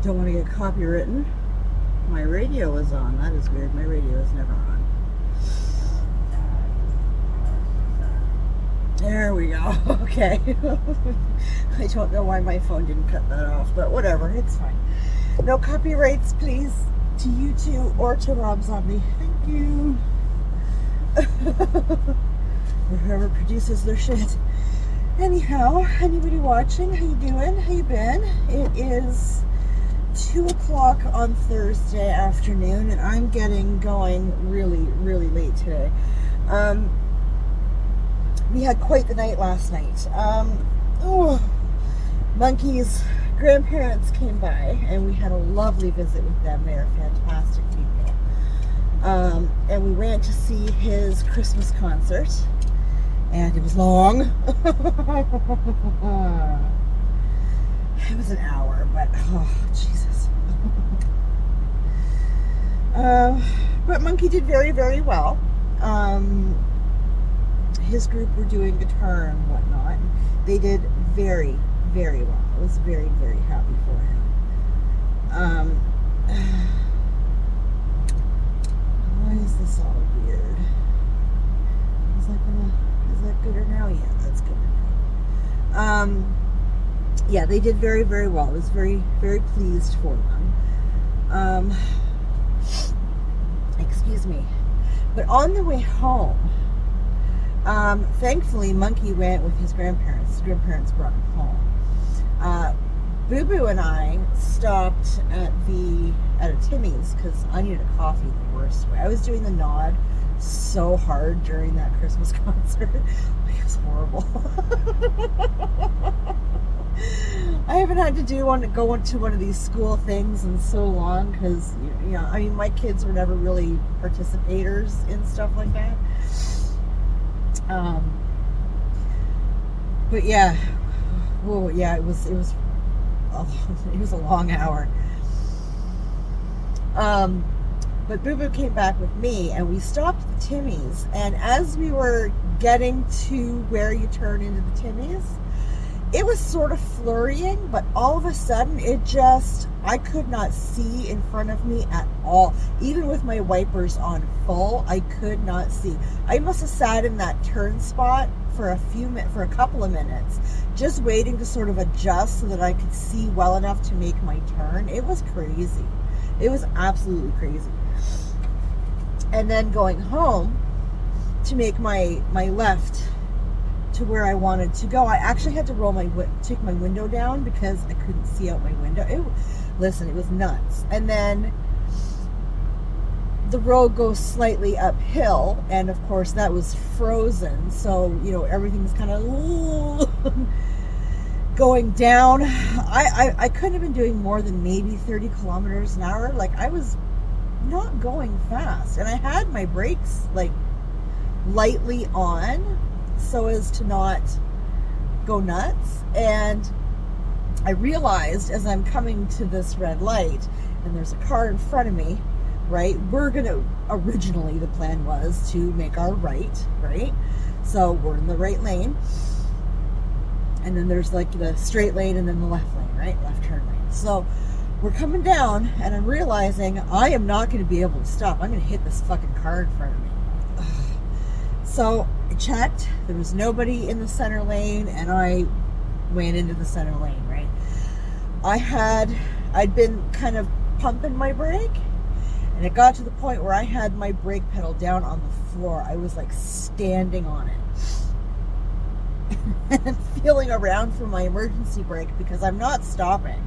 Don't want to get copywritten. My radio is on. That is weird. My radio is never on. There we go. Okay. I don't know why my phone didn't cut that off, but whatever. It's fine. No copyrights, please, to you two or to Rob Zombie. Thank you. Or whoever produces their shit. Anyhow, anybody watching? How you doing? How you been? It is 2 o'clock on Thursday afternoon, and I'm getting going really, really late today. We had quite the night last night. Monkey's grandparents came by, and we had a lovely visit with them. They are fantastic people. And we went to see his Christmas concert, and it was long. It was an hour, but oh, Jesus. But Monkey did very, very well. His group were doing guitar and whatnot. They did very, very well. I was very, very happy for him. Why is this all weird? Is that good or now? Yeah, that's good or now. Yeah, they did very, very well. I was very, very pleased for them. Excuse me. But on the way home, thankfully, Monkey went with his grandparents. His grandparents brought him home. Boo Boo and I stopped at a Timmy's because I needed a coffee the worst way. I was doing the nod so hard during that Christmas concert. It was horrible. I haven't had to go into one of these school things in so long because, I mean, my kids were never really participators in stuff like that. But yeah, well, yeah, it was a long hour. But Boo Boo came back with me, and we stopped at the Timmy's. And as we were getting to where you turn into the Timmy's, it was sort of flurrying, but all of a sudden, I could not see in front of me at all. Even with my wipers on full, I could not see. I must have sat in that turn spot for a couple of minutes, just waiting to sort of adjust so that I could see well enough to make my turn. It was crazy. It was absolutely crazy. And then going home to make my left to where I wanted to go, I actually had to take my window down because I couldn't see out my window. It was nuts. And then the road goes slightly uphill, and of course that was frozen, so everything was kind of going down. I couldn't have been doing more than maybe 30 kilometers an hour. Like, I was not going fast, and I had my brakes like lightly on so as to not go nuts. And I realized as I'm coming to this red light and there's a car in front of me, right? Originally the plan was to make our right? So we're in the right lane. And then there's like the straight lane and then the left lane, right? Left turn lane. So we're coming down, and I'm realizing I am not going to be able to stop. I'm going to hit this fucking car in front of me. So I checked. There was nobody in the center lane, and I went into the center lane, right? I'd been kind of pumping my brake, and it got to the point where I had my brake pedal down on the floor. I was like standing on it and feeling around for my emergency brake because I'm not stopping.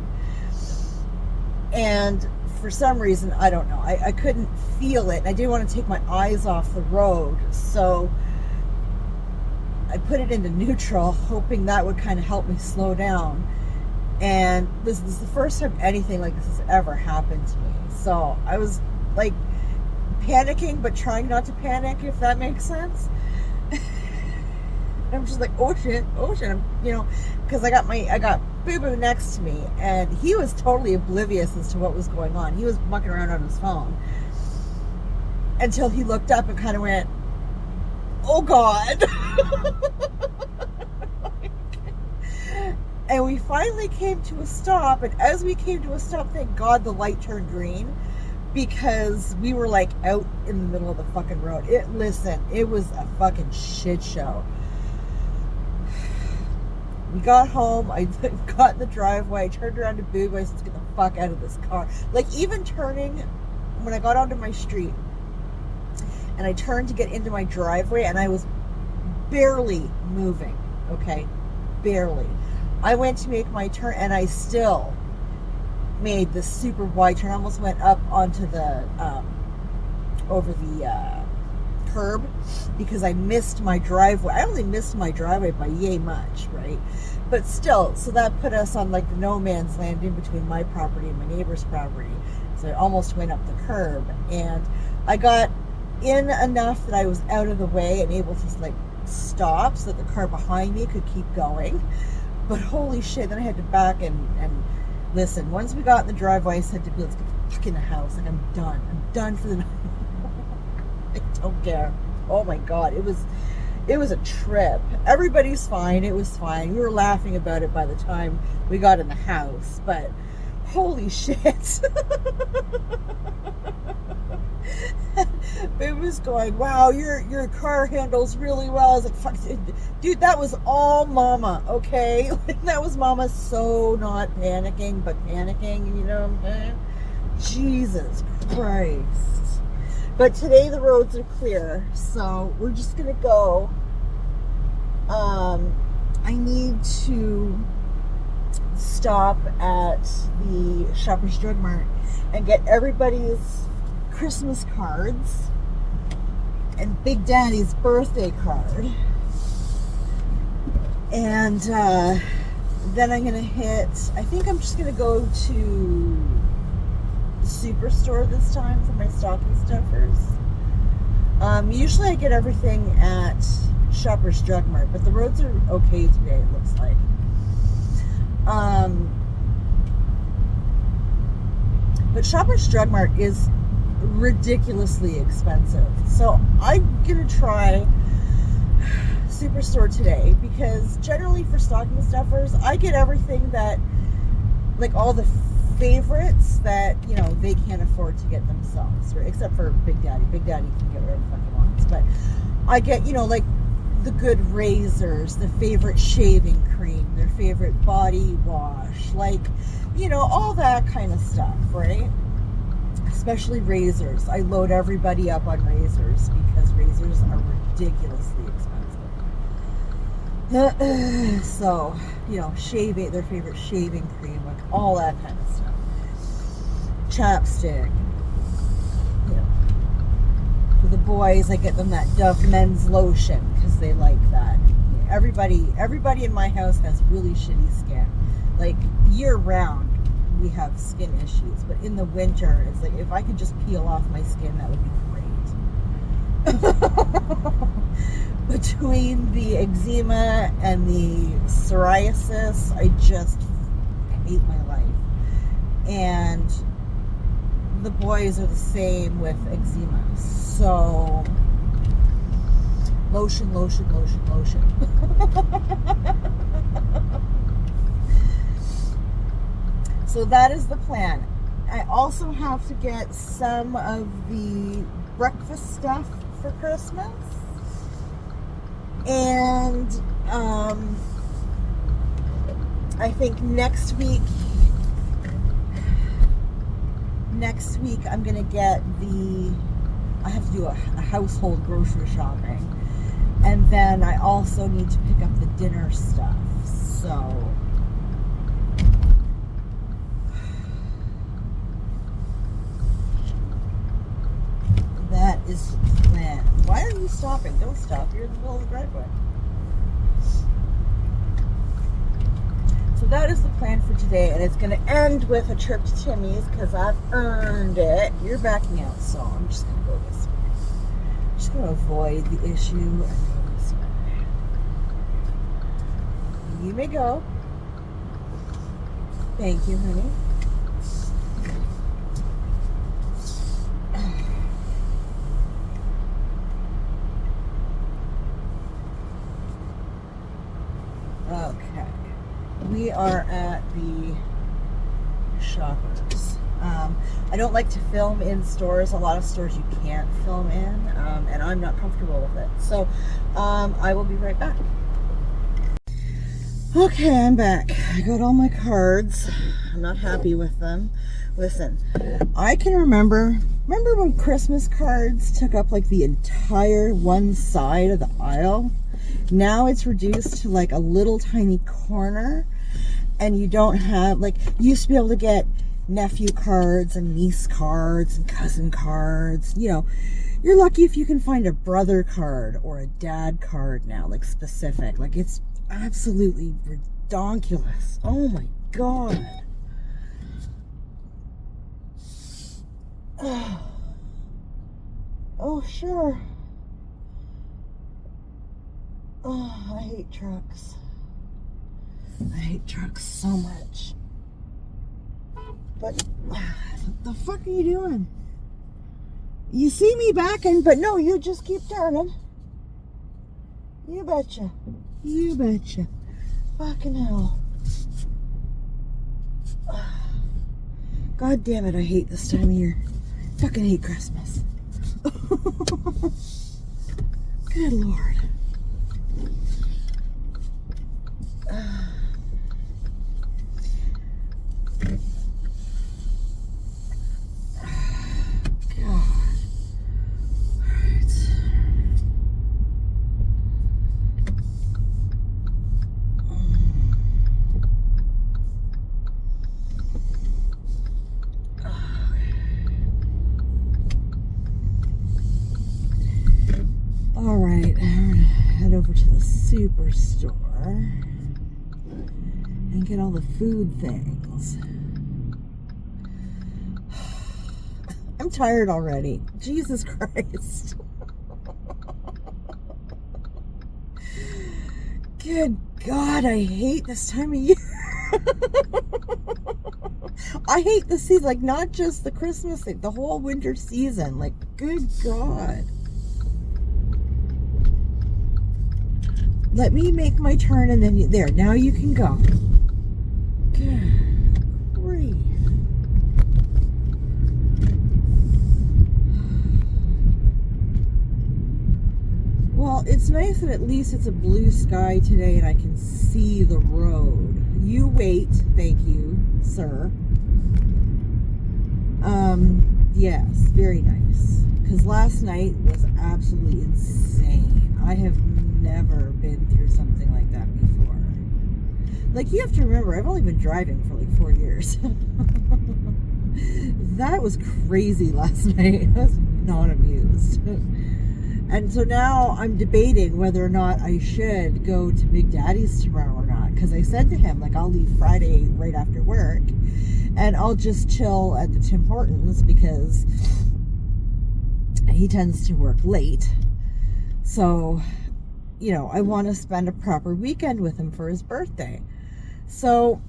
And for some reason, I don't know, I couldn't feel it. I didn't want to take my eyes off the road, so I put it into neutral, hoping that would kind of help me slow down. And this is the first time anything like this has ever happened to me. So I was like panicking, but trying not to panic, if that makes sense. I'm just like, oh shit, because I got Boo Boo next to me, and he was totally oblivious as to what was going on. He was mucking around on his phone until he looked up and kind of went, oh God. And we finally came to a stop, and as we came to a stop, thank God the light turned green, because we were like out in the middle of the fucking road. Listen, it was a fucking shit show. We got home, I got in the driveway, I turned around to Boo, I said, get the fuck out of this car. Like, even turning, when I got onto my street, and I turned to get into my driveway, and I was barely moving, okay? Barely. I went to make my turn, and I still made this super wide turn. I almost went up onto the, over the curb, because I missed my driveway. I only missed my driveway by yay much, right? But still, so that put us on like the no man's land in between my property and my neighbor's property. So I almost went up the curb, and I got in enough that I was out of the way and able to like stop so that the car behind me could keep going. But holy shit, then I had to back and listen. Once we got in the driveway, I said to Bill, let's get the fuck in the house. Like, I'm done for the night. I don't care. Oh my God, it was a trip. Everybody's fine. It was fine. We were laughing about it by the time we got in the house, but holy shit. It was going, wow, your car handles really well. I was like, fuck, dude, that was all Mama, okay? Like, that was Mama so not panicking, but panicking, you know what I'm saying? Jesus Christ. But today the roads are clear, so we're just gonna go. I need to stop at the Shoppers Drug Mart and get everybody's Christmas cards and Big Daddy's birthday card, and then I'm gonna hit, I think I'm just gonna go to the Superstore this time for my stocking stuffers. Usually I get everything at Shoppers Drug Mart, but the roads are okay today, it looks like. But Shoppers Drug Mart is ridiculously expensive, so I'm gonna try Superstore today, because generally for stocking stuffers I get everything that, like, all the favorites that, you know, they can't afford to get themselves, right? Except for Big Daddy. Big Daddy can get whatever the fuck he wants, but I get, you know, like the good razors, the favorite shaving cream, their favorite body wash, like, you know, all that kind of stuff, right? Especially razors. I load everybody up on razors because razors are ridiculously expensive. So, you know, shaving, their favorite shaving cream, like all that kind of stuff. Chapstick. You know, for the boys, I get them that Dove men's lotion because they like that. Everybody in my house has really shitty skin. Like, year round, we have skin issues, but in the winter, it's like, if I could just peel off my skin, that would be great. Between the eczema and the psoriasis, I just hate my life. And the boys are the same with eczema. So, lotion. So that is the plan. I also have to get some of the breakfast stuff for Christmas. And I think next week I'm gonna get I have to do a household grocery shopping, and then I also need to pick up the dinner stuff. So that is the plan. Why are you stopping? Don't stop. You're in the middle of the driveway. So that is the plan for today, and it's going to end with a trip to Timmy's because I've earned it. You're backing out, so I'm just going to go this way. I'm just going to avoid the issue and go this way. You may go. Thank you, honey. We we are at the Shoppers. I don't like to film in stores. A lot of stores you can't film in, and I'm not comfortable with it. So I will be right back. Okay, I'm back. I got all my cards. I'm not happy with them. Listen, I can remember when Christmas cards took up like the entire one side of the aisle? Now it's reduced to like a little tiny corner, and you don't have, like, you used to be able to get nephew cards and niece cards and cousin cards. You know, you're lucky if you can find a brother card or a dad card now, like specific. Like, it's absolutely redonkulous. Oh my god. Oh, sure. Oh, I hate trucks. I hate trucks so much. But what the fuck are you doing? You see me backing, but no, you just keep turning. You betcha. You betcha. Fucking hell. God damn it, I hate this time of year. Fucking hate Christmas. Good Lord. Alright, I'm gonna head over to the superstore and get all the food things. I'm tired already. Jesus Christ. Good God, I hate this time of year. I hate the season, like, not just the Christmas thing, the whole winter season. Like, good God. Let me make my turn and then there. Now you can go. Good grief. Well, it's nice that at least it's a blue sky today and I can see the road. You wait. Thank you, sir. Yes, very nice. Because last night was absolutely insane. I have never been through something like that before. Like, you have to remember, I've only been driving for like 4 years. That was crazy last night. I was not amused. And so now I'm debating whether or not I should go to Big Daddy's tomorrow or not. Because I said to him, like, I'll leave Friday right after work and I'll just chill at the Tim Hortons because he tends to work late. So, you know, I want to spend a proper weekend with him for his birthday. So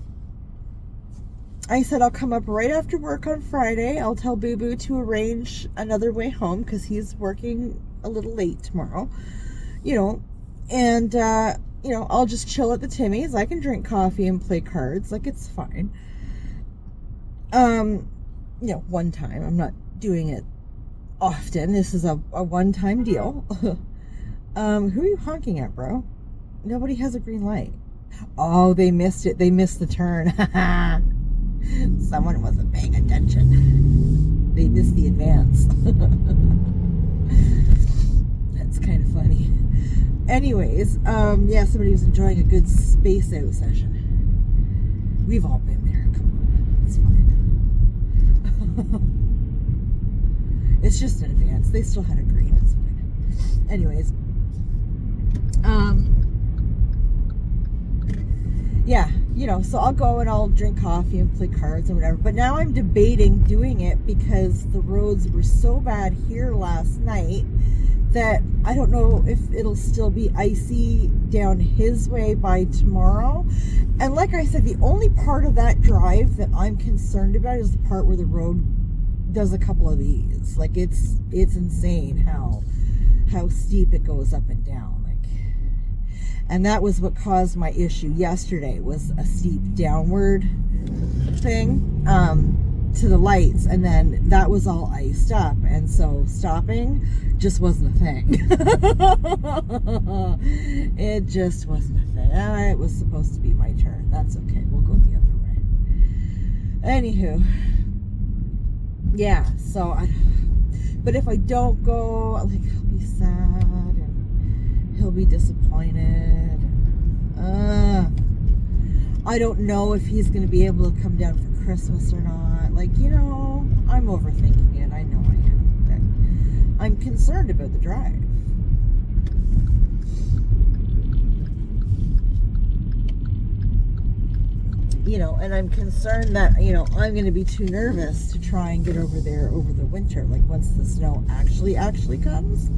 I said I'll come up right after work on Friday. I'll tell Boo Boo to arrange another way home because he's working a little late tomorrow, you know, and, you know, I'll just chill at the Timmy's. I can drink coffee and play cards. Like, it's fine. You know, one time. I'm not doing it often. This is a one-time deal. Who are you honking at, bro? Nobody has a green light. Oh, they missed it. They missed the turn. Someone wasn't paying attention. They missed the advance. That's kind of funny. Anyways, yeah, somebody was enjoying a good space out session. We've all been there. Come on. It's fine. It's just an advance. They still had a green. It's fine. Anyways, yeah, you know, so I'll go and I'll drink coffee and play cards and whatever. But now I'm debating doing it because the roads were so bad here last night that I don't know if it'll still be icy down his way by tomorrow. And like I said, the only part of that drive that I'm concerned about is the part where the road does a couple of these. Like, it's insane how steep it goes up and down. Like, And that was what caused my issue yesterday, was a steep downward thing to the lights, and then that was all iced up, and so stopping just wasn't a thing. It just wasn't a thing. It was supposed to be my turn. That's okay. We'll go the other way. Anywho, yeah, so but if I don't go, like, I'll be sad and he'll be disappointed. I don't know if he's going to be able to come down for Christmas or not. Like, I'm overthinking it. I know I am. But I'm concerned about the drive. And I'm concerned that, I'm going to be too nervous to try and get over there over the winter. Like, once the snow actually comes.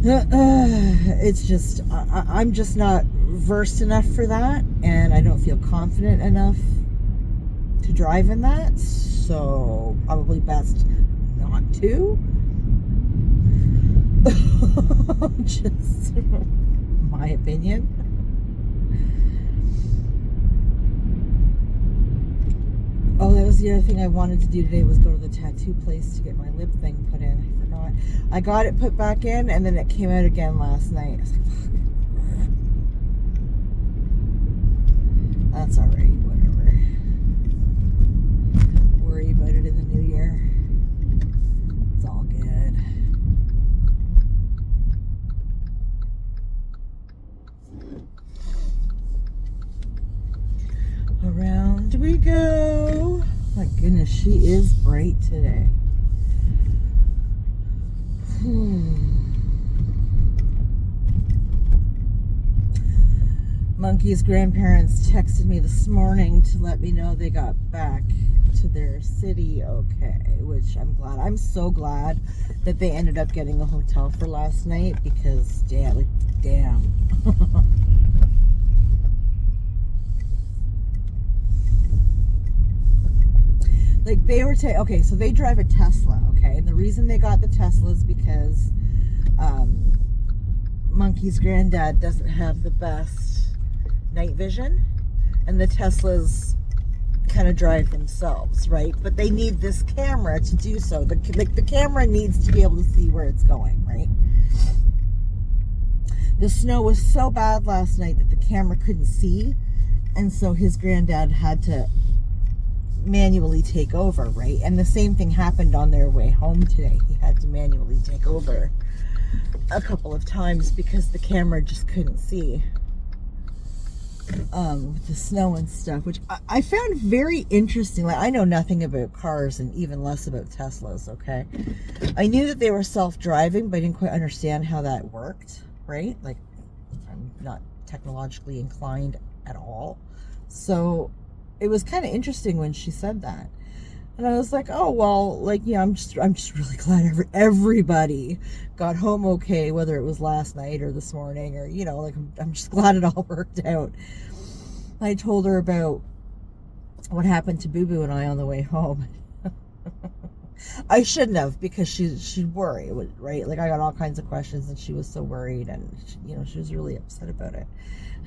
It's just, I'm just not versed enough for that, and I don't feel confident enough to drive in that, so probably best not to. Just my opinion. Oh, that was the other thing I wanted to do today, was go to the tattoo place to get my lip thing put in. I forgot. I got it put back in, and then it came out again last night. I was like, fuck. That's alright, whatever. Worry about it in the new year. It's all good. Around we go. My goodness, she is bright today. Monkey's grandparents texted me this morning to let me know they got back to their city okay, which I'm glad. I'm so glad that they ended up getting a hotel for last night, because damn. Like, they were okay, so they drive a Tesla, okay? And the reason they got the Tesla is because Monkey's granddad doesn't have the best night vision, and the Teslas kind of drive themselves, right? But they need this camera to do so. The camera needs to be able to see where it's going, right? The snow was so bad last night that the camera couldn't see, and so his granddad had to manually take over, right? And the same thing happened on their way home today. He had to manually take over a couple of times because the camera just couldn't see with the snow and stuff, which I found very interesting. Like, I know nothing about cars and even less about Teslas, okay? I knew that they were self-driving, but I didn't quite understand how that worked, right? Like, I'm not technologically inclined at all. So it was kind of interesting when she said that. And I was like, oh, well, like, yeah, I'm just really glad everybody got home okay, whether it was last night or this morning, or, like, I'm just glad it all worked out. I told her about what happened to Boo Boo and I on the way home. I shouldn't have, because she'd worry, right? Like, I got all kinds of questions, and she was so worried, and, she was really upset about it.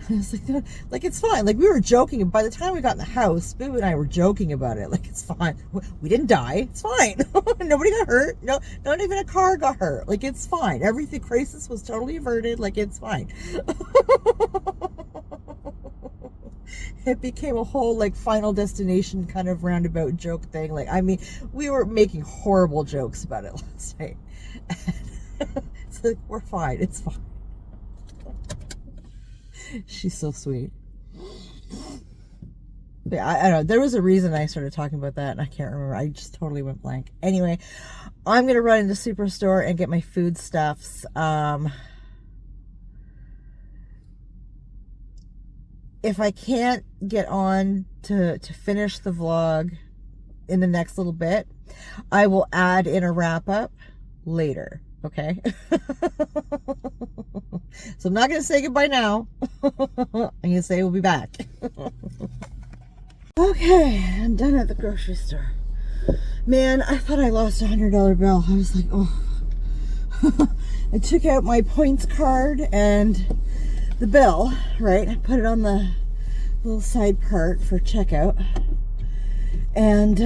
I was like, no, like, it's fine. Like, we were joking. By the time we got in the house, Boo and I were joking about it. Like, it's fine. We didn't die. It's fine. Nobody got hurt. No, not even a car got hurt. Like, it's fine. Everything, crisis was totally averted. Like, it's fine. It became a whole, like, Final Destination kind of roundabout joke thing. Like, I mean, we were making horrible jokes about it last night. It's like, we're fine. It's fine. She's so sweet. But I don't know. There was a reason I started talking about that, and I can't remember. I just totally went blank. Anyway, I'm going to run into Superstore and get my foodstuffs. If I can't get on to finish the vlog in the next little bit, I will add in a wrap-up later. Okay? So I'm not going to say goodbye now. I'm going to say we'll be back. Okay, I'm done at the grocery store. Man, I thought I lost a $100 bill. I was like, oh. I took out my points card, and the bill, right? I put it on the little side part for checkout. And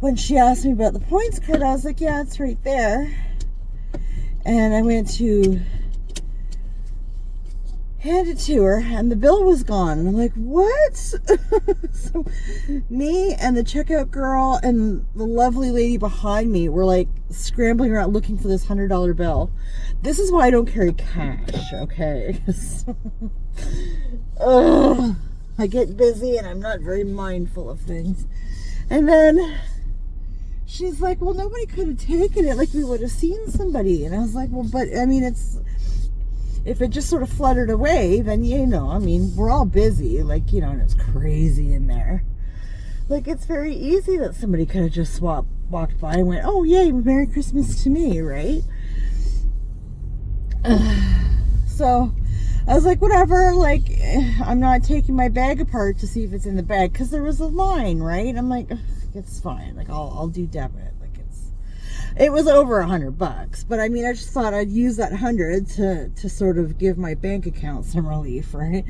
when she asked me about the points card, I was like, yeah, it's right there. And I went to hand it to her, and the bill was gone. And I'm like, what? So me and the checkout girl and the lovely lady behind me were like scrambling around looking for this $100 bill. This is why I don't carry cash, okay? I get busy and I'm not very mindful of things. And then she's like, well, nobody could have taken it. Like, we would have seen somebody. And I was like, well, but I mean, if it just sort of fluttered away, then, you know, I mean, we're all busy, like, you know, and it's crazy in there. Like, it's very easy that somebody could have just walked by and went, oh, yay, Merry Christmas to me, right? So I was like, whatever, like, I'm not taking my bag apart to see if it's in the bag, because there was a line, right? I'm like, it's fine, like, I'll do debit. It was over $100, but I mean, I just thought I'd use that 100 to sort of give my bank account some relief, right?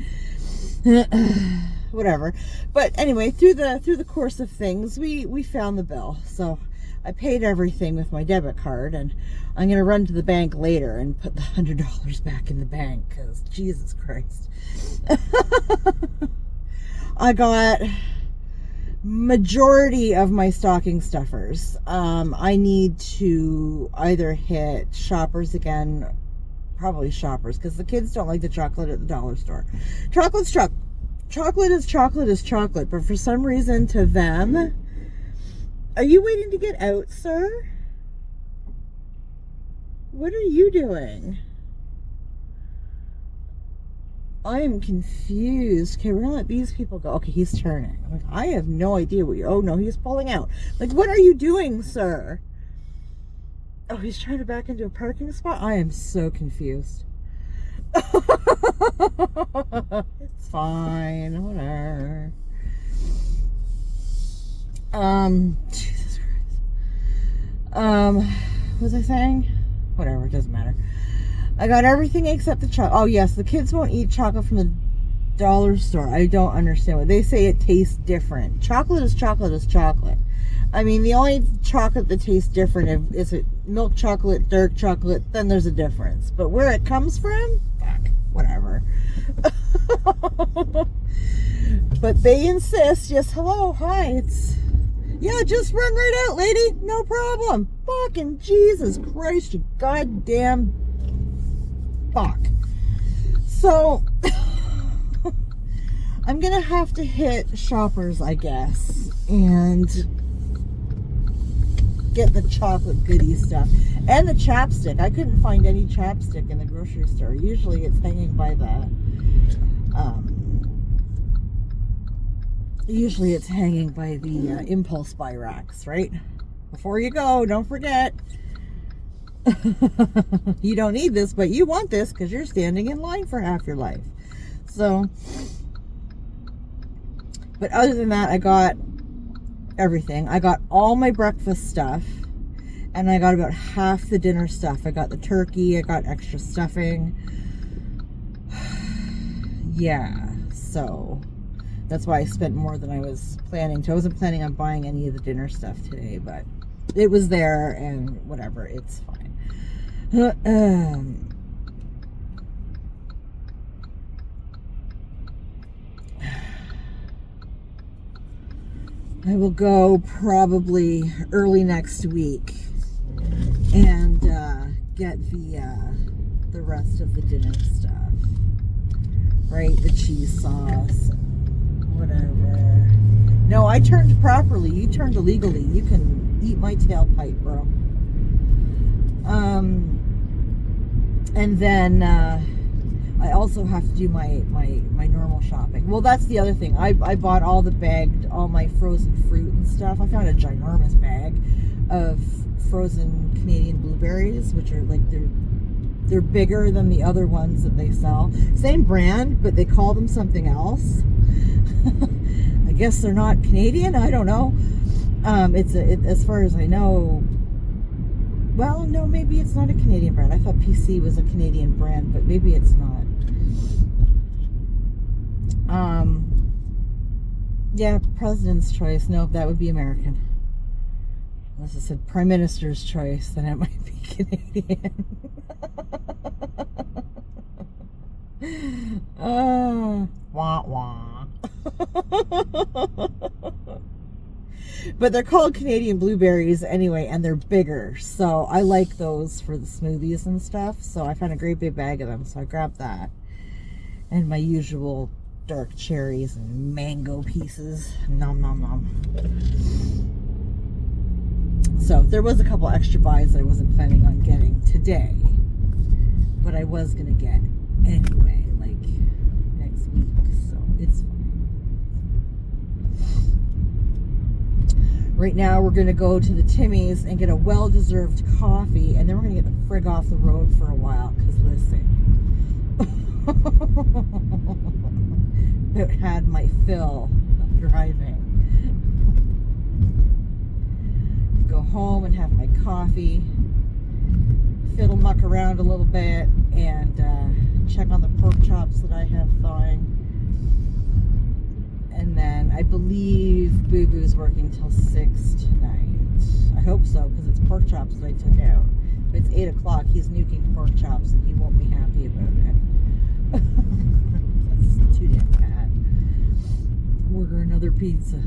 Whatever. But anyway, through the course of things, we found the bill. So I paid everything with my debit card, and I'm going to run to the bank later and put the $100 back in the bank, because Jesus Christ. I got majority of my stocking stuffers. I need to either hit Shoppers again, probably Shoppers, because the kids don't like the chocolate at the dollar store. Chocolate is chocolate, but for some reason to them, are you waiting to get out, sir? What are you doing? I am confused. Okay, we're gonna let these people go. Okay, he's turning. I'm like, I have no idea what you're... Oh, no, he's pulling out. Like, what are you doing, sir? Oh, he's trying to back into a parking spot? I am so confused. It's fine. Whatever. Jesus Christ. What was I saying? Whatever, it doesn't matter. I got everything except the chocolate. Oh, yes, the kids won't eat chocolate from the dollar store. I don't understand what they say. It tastes different. Chocolate is chocolate is chocolate. I mean, the only chocolate that tastes different is it milk chocolate, dark chocolate, then there's a difference. But where it comes from, fuck, whatever. But they insist, yes, hello, hi, it's... Yeah, just run right out, lady. No problem. Fucking Jesus Christ, you goddamn... Fuck. So, I'm gonna have to hit Shoppers, I guess, and get the chocolate goodie stuff. And the chapstick. I couldn't find any chapstick in the grocery store. Usually it's hanging by the, impulse buy racks, right? Before you go, don't forget. You don't need this, but you want this because you're standing in line for half your life. So, but other than that, I got everything. I got all my breakfast stuff, and I got about half the dinner stuff. I got the turkey, I got extra stuffing. Yeah, so that's why I spent more than I was planning to. I wasn't planning on buying any of the dinner stuff today, but it was there, and whatever, it's fine. I will go probably early next week and get the rest of the dinner stuff, right? The cheese sauce, whatever. No, I turned properly. You turned illegally. You can eat my tailpipe, bro. And then I also have to do my normal shopping. Well, that's the other thing. I bought all my frozen fruit and stuff. I found a ginormous bag of frozen Canadian blueberries, which are like, they're bigger than the other ones that they sell. Same brand, but they call them something else. I guess they're not Canadian. I don't know. As far as I know, Well, no, maybe it's not a Canadian brand. I thought PC was a Canadian brand, but maybe it's not. Yeah, President's Choice. No, that would be American. Unless it said Prime Minister's Choice, then it might be Canadian. Wah wah. But they're called Canadian blueberries anyway, and they're bigger. So I like those for the smoothies and stuff. So I found a great big bag of them. So I grabbed that. And my usual dark cherries and mango pieces. Nom nom nom. So there was a couple extra buys that I wasn't planning on getting today. But I was going to get anyway, like next week. So it's fine. Right now we're going to go to the Timmy's and get a well-deserved coffee. And then we're going to get the frig off the road for a while. Because listen. I've had my fill of driving. Go home and have my coffee, fiddle muck around a little bit, and check on the pork chops that I have thawing. And then I believe Boo Boo's working till 6 tonight. I hope so, because it's pork chops that I took out. If it's 8 o'clock, he's nuking pork chops, and he won't be happy about it. That's too damn bad. Order another pizza.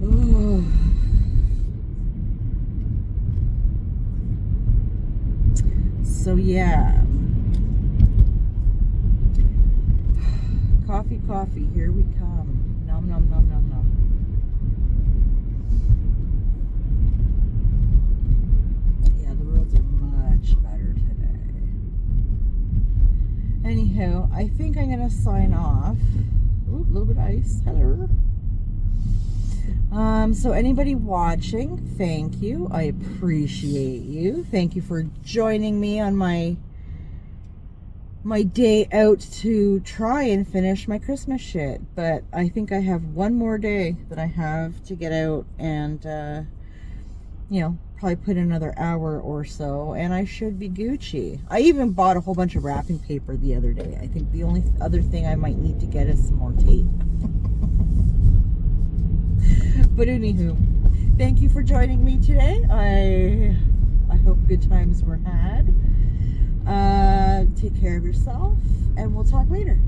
Oh. So yeah. Coffee, here we come. Nom nom nom nom nom. Yeah, the roads are much better today. Anyhow, I think I'm gonna sign off. Ooh, a little bit of ice. Hello. So anybody watching, thank you. I appreciate you. Thank you for joining me on my day out to try and finish my Christmas shit. But I think I have one more day that I have to get out and, probably put in another hour or so, and I should be Gucci. I even bought a whole bunch of wrapping paper the other day. I think the only other thing I might need to get is some more tape. But anywho, thank you for joining me today. I hope good times were had. Take care of yourself, and we'll talk later.